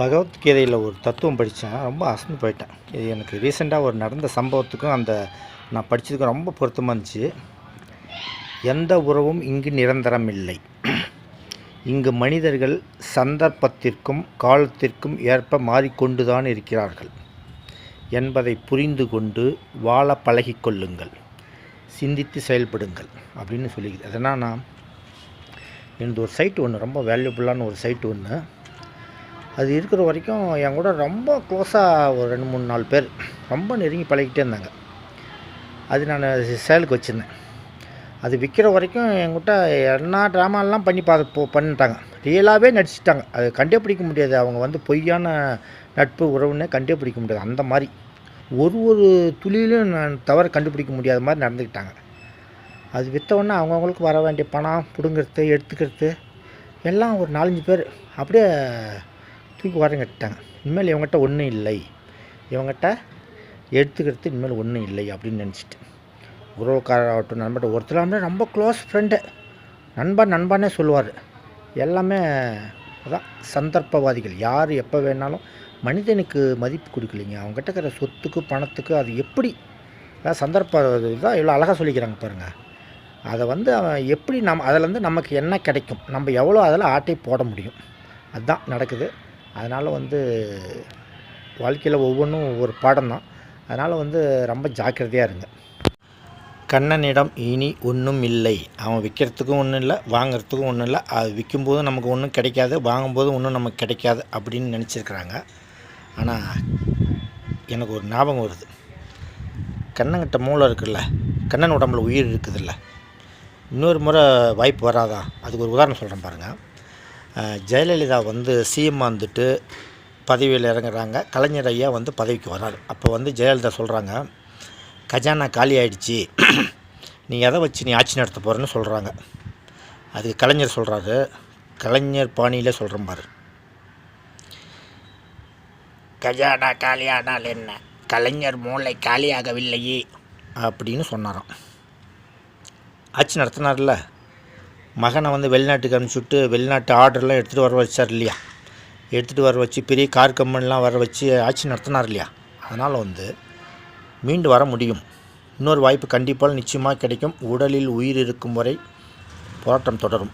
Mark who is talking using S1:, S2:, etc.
S1: பகவத்கீதையில் ஒரு தத்துவம் படித்தேன். ரொம்ப அசந்து போயிட்டேன். இது எனக்கு ரீசெண்டாக ஒரு நடந்த சம்பவத்துக்கும் நான் படித்ததுக்கும் ரொம்ப பொருத்தமாக இருந்துச்சு. எந்த உறவும் இங்கு நிரந்தரம் இல்லை. இங்கு மனிதர்கள் சந்தர்ப்பத்திற்கும் காலத்திற்கும் ஏற்ப மாறிக்கொண்டுதான் இருக்கிறார்கள் என்பதை புரிந்து கொண்டு வாழ பழகிக்கொள்ளுங்கள், சிந்தித்து செயல்படுங்கள் அப்படின்னு சொல்லிக்குது. அதனால் நான் எனது ஒரு சைட்டு ஒன்று, ரொம்ப வேல்யூபுல்லான ஒரு சைட்டு ஒன்று, அது இருக்கிற வரைக்கும் என் கூட ரொம்ப க்ளோஸாக ஒரு 2-3-4 பேர் ரொம்ப நெருங்கி பழகிட்டே இருந்தாங்க. அது நான் சேலுக்கு வச்சுருந்தேன். அது விற்கிற வரைக்கும் என்கிட்ட என்ன ட்ராமாலாம் பண்ணிட்டாங்க. ரியலாகவே நடிச்சிட்டாங்க. அது கண்டே பிடிக்க முடியாது. அவங்க பொய்யான நட்பு உறவுன்னே கண்டே பிடிக்க முடியாது. அந்த மாதிரி ஒரு துளியிலும் நான் தவறு கண்டுபிடிக்க முடியாத மாதிரி நடந்துக்கிட்டாங்க. அது விற்றவுடனே அவங்கவுங்களுக்கு வர வேண்டிய பணம் பிடுங்கிறது, எடுத்துக்கிறது எல்லாம் ஒரு 4-5 பேர் அப்படியே தூக்கி கட்டிட்டாங்க. இனிமேல் இவங்ககிட்ட ஒன்றும் இல்லை, இவங்ககிட்ட எடுத்துக்கிறது இனிமேல் ஒன்றும் இல்லை அப்படின்னு நினச்சிட்டு, உறவுக்காராகட்டும் நண்பர்கிட்ட ஒருத்தர் ரொம்ப க்ளோஸ் ஃப்ரெண்டு, நண்பானே சொல்லுவார். எல்லாமே அதான் சந்தர்ப்பவாதிகள். யார் எப்போ வேணாலும் மனிதனுக்கு மதிப்பு கொடுக்கலைங்க. அவங்ககிட்ட இருக்கிற சொத்துக்கு பணத்துக்கு அது எப்படி சந்தர்ப்ப தான் இவ்வளோ அழகாக சொல்லிக்கிறாங்க பாருங்கள். அதை அவன் எப்படி அதிலேருந்து நமக்கு என்ன கிடைக்கும், நம்ம எவ்வளோ அதில் ஆட்டை போட முடியும், அதுதான் நடக்குது. அதனால் வாழ்க்கையில் ஒவ்வொன்றும் ஒவ்வொரு பாடம் தான். அதனால் ரொம்ப ஜாக்கிரதையாக இருங்க. கண்ணனிடம் இனி ஒன்றும் இல்லை. அவன் விற்கிறதுக்கும் ஒன்றும் இல்லை, வாங்கிறதுக்கும் ஒன்றும் இல்லை. அது விற்கும்போது நமக்கு ஒன்றும் கிடைக்காது, வாங்கும்போது ஒன்றும் நமக்கு கிடைக்காது அப்படின்னு நினச்சிருக்கிறாங்க. ஆனால் எனக்கு ஒரு ஞாபகம் வருது. கண்ணங்கிட்ட மூளை இருக்குல்ல, கண்ணன் உடம்புல உயிர் இருக்குதுல்ல, இன்னொரு முறை வாய்ப்பு வராதா? அதுக்கு ஒரு உதாரணம் சொல்கிறேன் பாருங்கள். ஜெயலலிதா சிஎம் வந்துட்டு பதவியில் இறங்குறாங்க. கலைஞர் ஐயா பதவிக்கு வராரு. அப்போ ஜெயலலிதா சொல்கிறாங்க, கஜானா காலி ஆகிடுச்சி, நீ எதை வச்சு நீ ஆட்சி நடத்த போகிறேன்னு சொல்கிறாங்க. அதுக்கு கலைஞர் சொல்கிறாரு, கலைஞர் பாணியில் சொல்கிறேன் பாரு, கஜானா காலியானால் என்ன, கலைஞர் மூளை காலியாகவில்லையே அப்படின்னு சொன்னாராம். ஆட்சி நடத்தினார்ல, மகனை வெளிநாட்டுக்கு அனுப்பிச்சுட்டு வெளிநாட்டு ஆர்டர்லாம் எடுத்துகிட்டு வர வச்சார் இல்லையா, எடுத்துகிட்டு வர வச்சு பெரிய கார் கம்பெனிலாம் வர வச்சு ஆட்சி நடத்தினார் இல்லையா. அதனால் மீண்டு வர முடியும். இன்னொரு வாய்ப்பு கண்டிப்பாக நிச்சயமாக கிடைக்கும். உடலில் உயிர் இருக்கும் வரை போராட்டம் தொடரும்.